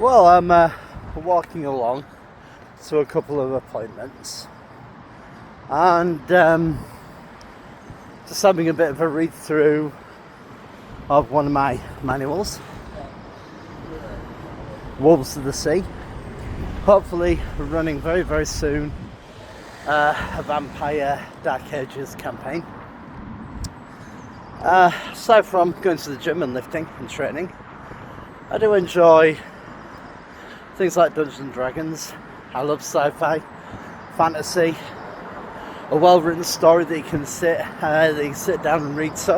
Well, I'm walking along to a couple of appointments and just having a bit of a read through of one of my manuals, Wolves of the Sea. Hopefully running very, very soon a Vampire Dark Ages campaign. Aside from going to the gym and lifting and training, I do enjoy things like Dungeons and Dragons. I love sci-fi, fantasy, a well-written story that you can sit down and read. So,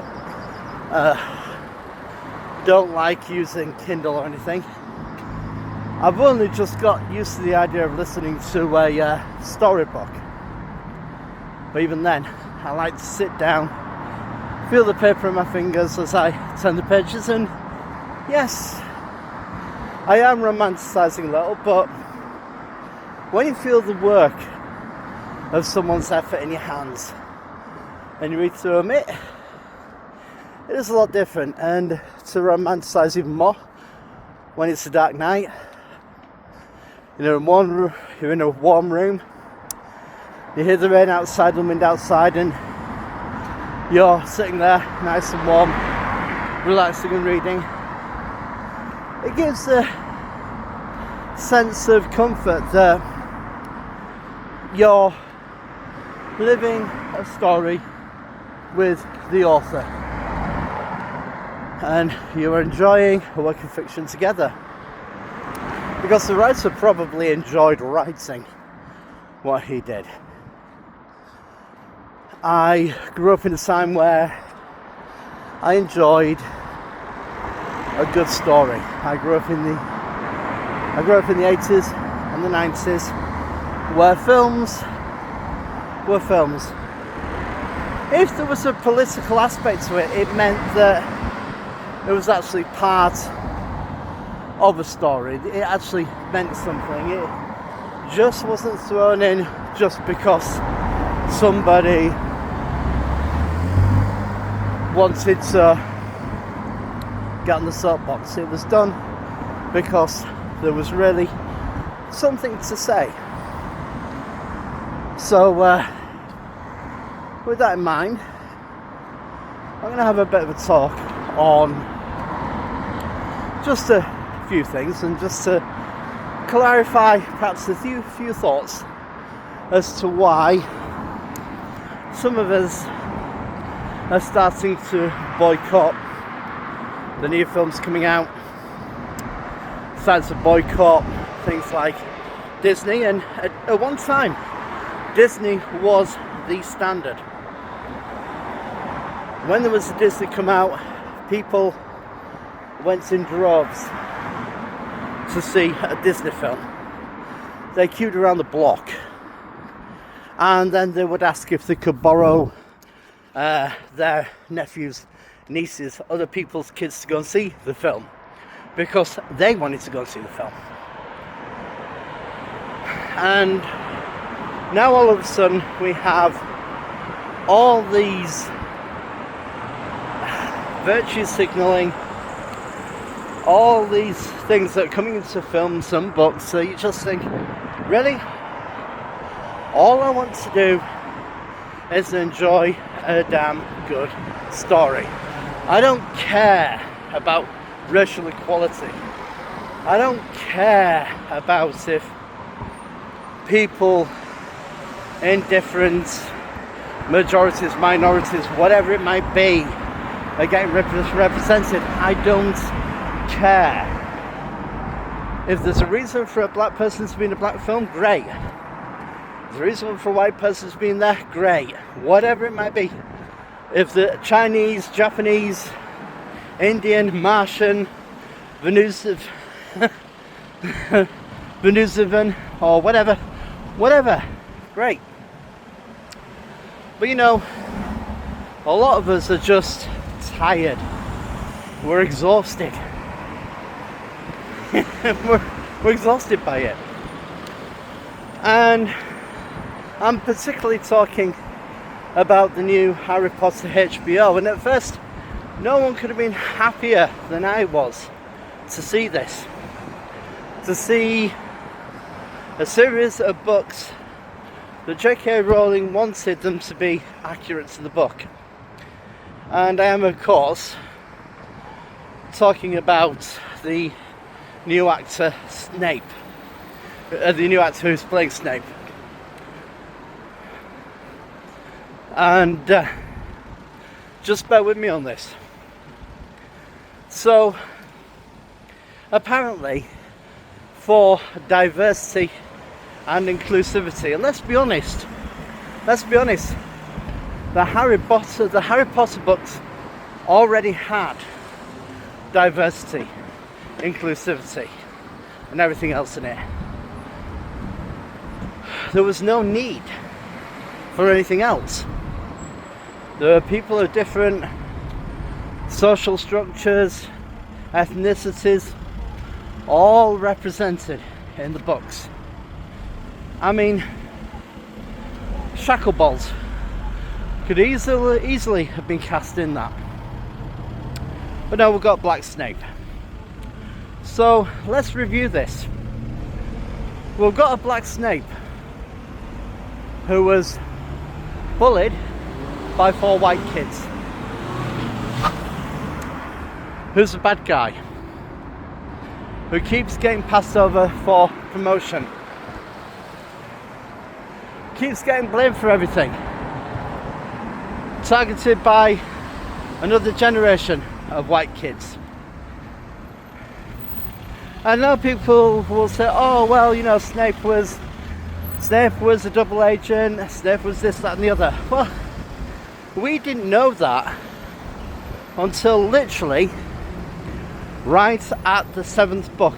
don't like using Kindle or anything. I've only just got used to the idea of listening to a storybook. But even then, I like to sit down, feel the paper in my fingers as I turn the pages, and yes, I am romanticising a little, but when you feel the work of someone's effort in your hands and you read through them, it is a lot different. And to romanticise even more when it's a dark night, you're in a warm room, you hear the rain outside, the wind outside, and you're sitting there nice and warm, relaxing and reading. It gives a sense of comfort that you're living a story with the author and you're enjoying a work of fiction together, because the writer probably enjoyed writing what he did. I grew up in a time where I enjoyed a good story. I grew up in the 80s and the 90s, where films were films. If there was a political aspect to it, it meant that it was actually part of a story. It actually meant something. It just wasn't thrown in just because somebody wanted to get on the soapbox. It was done because there was really something to say. So with that in mind, I'm going to have a bit of a talk on just a few things, and just to clarify perhaps a few thoughts as to why some of us are starting to boycott the new films coming out, starting to boycott things like Disney. And at one time, Disney was the standard. When there was a Disney come out, people went in droves to see a Disney film. They queued around the block, and then they would ask if they could borrow their nephews, nieces, other people's kids to go and see the film, because they wanted to go and see the film. And now all of a sudden we have all these virtue signalling, all these things that are coming into films and books, so you just think, really? All I want to do is enjoy a damn good story. I don't care about racial equality. I don't care about if people in different majorities, minorities, whatever it might be, are getting represented. I don't care. If there's a reason for a black person to be in a black film, great. If there's a reason for a white person to be in there, great. Whatever it might be. If the Chinese, Japanese, Indian, Martian, Venusian, or whatever, great. But you know, a lot of us are just tired. We're exhausted. we're exhausted by it. And I'm particularly talking about the new Harry Potter HBO, and at first no one could have been happier than I was to see this. to see a series of books that J.K. Rowling wanted them to be accurate to the book. And I am, of course, talking about the new actor Snape, the new actor who's playing Snape. And just bear with me on this. So, apparently, for diversity and inclusivity, and let's be honest, the Harry Potter books already had diversity, inclusivity, and everything else in it. There was no need for anything else. There are people of different social structures, ethnicities, all represented in the books. I mean, Shacklebolt could easily have been cast in that. But now we've got Black Snape. So let's review this. We've got a Black Snape who was bullied by 4 white kids. Who's the bad guy? Who keeps getting passed over for promotion. Keeps getting blamed for everything. Targeted by another generation of white kids. I know people will say, oh well, you know, Snape was a double agent, Snape was this, that and the other. Well, we didn't know that until literally right at the 7th book.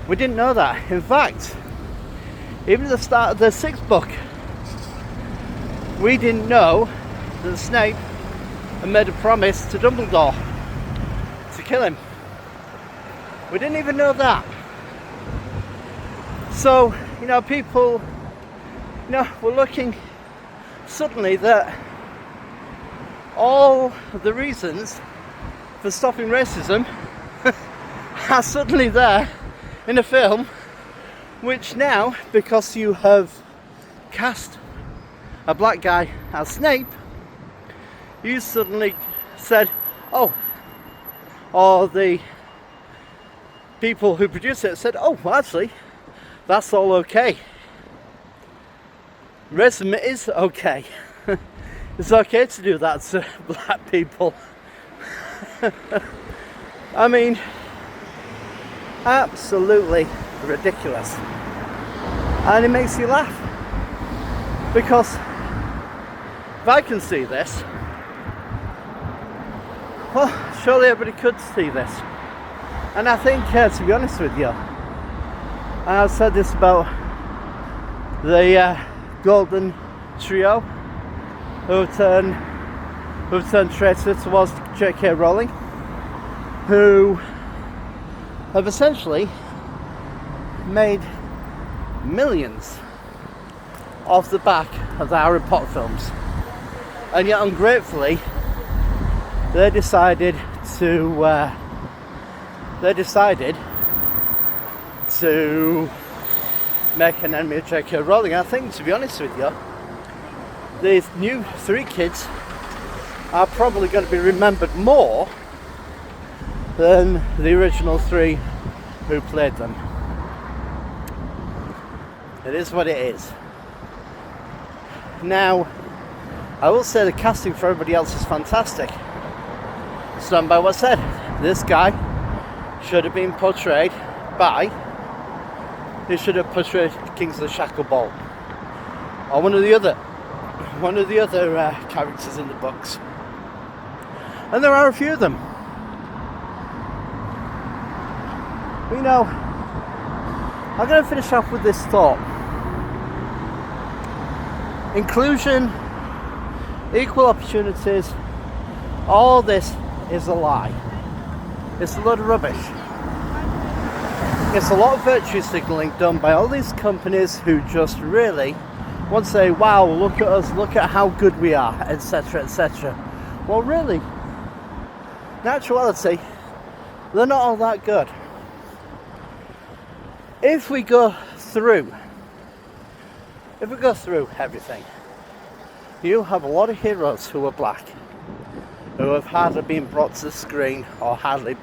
We didn't know that. In fact, even at the start of the 6th book, we didn't know that Snape had made a promise to Dumbledore to kill him. We didn't even know that. So, you know, people, you know, we're looking suddenly that all the reasons for stopping racism are suddenly there in a film, which now, because you have cast a black guy as Snape, you suddenly said, oh, or the people who produced it said, oh, well, actually, that's all okay. Racism is okay. It's okay to do that to black people. I mean, absolutely ridiculous. And it makes you laugh. Because if I can see this, well, surely everybody could see this. And I think, to be honest with you, and I've said this about the Golden Trio who've turned traitor towards J.K. Rowling, who have essentially made millions off the back of the Harry Potter films, and yet ungratefully they decided to make an enemy of J.K. Rowling. I think, to be honest with you, these new 3 kids are probably going to be remembered more than the original 3 who played them. It is what it is. Now, I will say the casting for everybody else is fantastic. Stand by what I said. This guy should have been portrayed by, he should have portrayed Kingsley Shacklebolt, or one of the other characters in the books. And there are a few of them. You know, I'm going to finish off with this thought. Inclusion, equal opportunities, all this is a lie. It's a load of rubbish. It's a lot of virtue signalling done by all these companies who just really want to say, wow, look at us, look at how good we are, etc, etc. Well, really, in actuality, they're not all that good. if we go through everything, you have a lot of heroes who are black, who have hardly been brought to the screen or hardly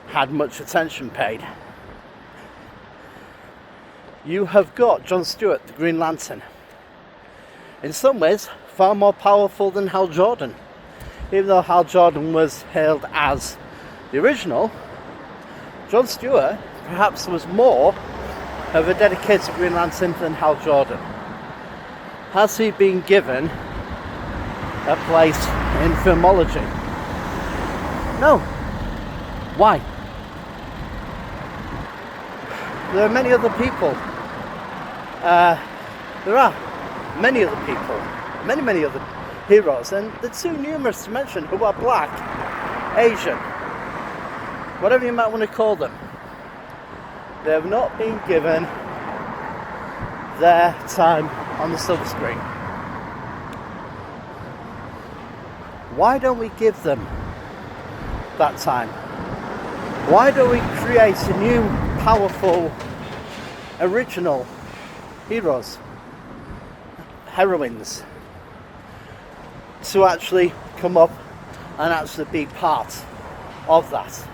had much attention paid. You have got John Stewart, the Green Lantern, in some ways far more powerful than Hal Jordan. Even though Hal Jordan was hailed as the original, John Stewart perhaps was more of a dedicated Green Lantern than Hal Jordan. Has he been given a place in filmology? No. Why? There are many other people. There are many other people, many other heroes, and they're too numerous to mention, who are black, Asian, whatever you might want to call them. They have not been given their time on the silver screen. Why don't we give them that time? Why don't we create a new, powerful, original heroes, heroines, to actually come up and actually be part of that?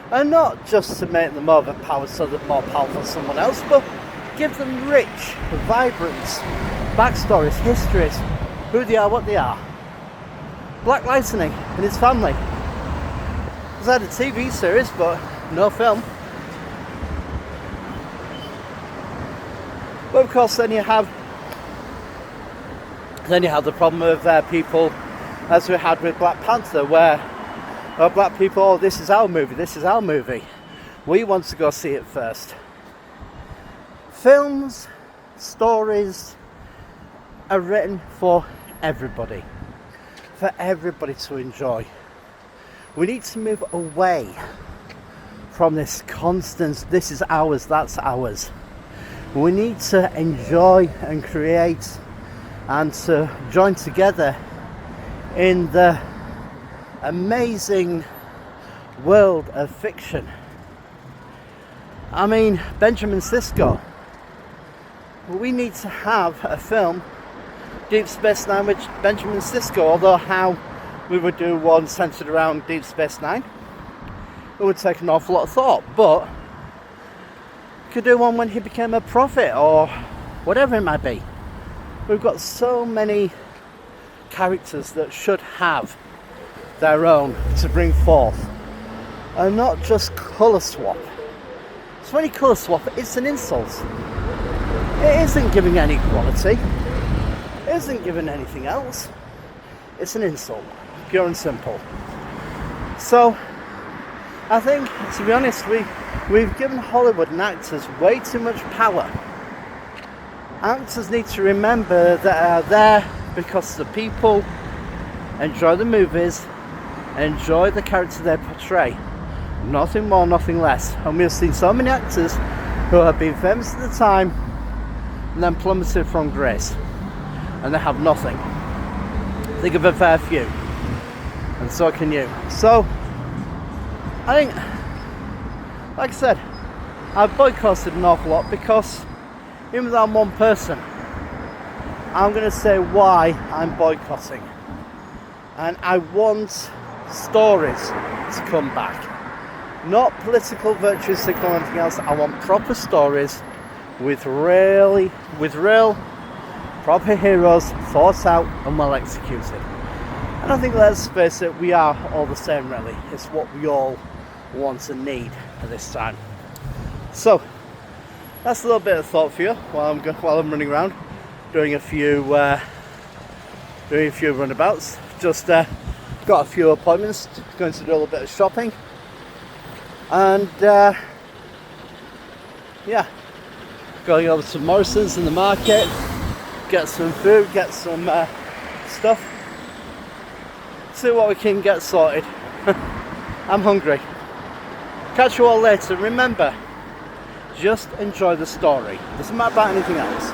And not just to make them more of a power so they're more powerful than someone else, but give them rich, vibrant backstories, histories, who they are, what they are. Black Lightning and his family. He's had a TV series, but no film. But of course, then you have the problem of people, as we had with Black Panther, where black people, oh, this is our movie. We want to go see it first. Films, stories are written for everybody to enjoy. We need to move away from this constant, this is ours, that's ours. We need to enjoy and create and to join together in the amazing world of fiction. I mean, Benjamin Sisko. We need to have a film, Deep Space Nine, with Benjamin Sisko, although how we would do one centered around Deep Space Nine, it would take an awful lot of thought, but could do one when he became a prophet or whatever it might be. We've got so many characters that should have their own to bring forth, and not just colour swap. So when you colour swap, it's an insult. It isn't giving any quality. It isn't giving anything else. It's an insult, pure and simple. So I think, to be honest, we've given Hollywood and actors way too much power. Actors need to remember that they are there because the people enjoy the movies, enjoy the character they portray. Nothing more, nothing less. And we've seen so many actors who have been famous at the time and then plummeted from grace, and they have nothing. Think of a fair few, and so can you. So I think, like I said, I've boycotted an awful lot because even though I'm one person, I'm going to say why I'm boycotting. And I want stories to come back. Not political virtue signal or anything else. I want proper stories with real proper heroes, thought out and well executed. And I think, let's face it, we are all the same really. It's what we all want and need at this time. So that's a little bit of thought for you while I'm running around doing a few runabouts. Just got a few appointments, going to do a little bit of shopping, and going over to Morrison's in the market, get some food, get some stuff, see what we can get sorted. I'm hungry. Catch you all later. Remember, just enjoy the story. Doesn't matter about anything else.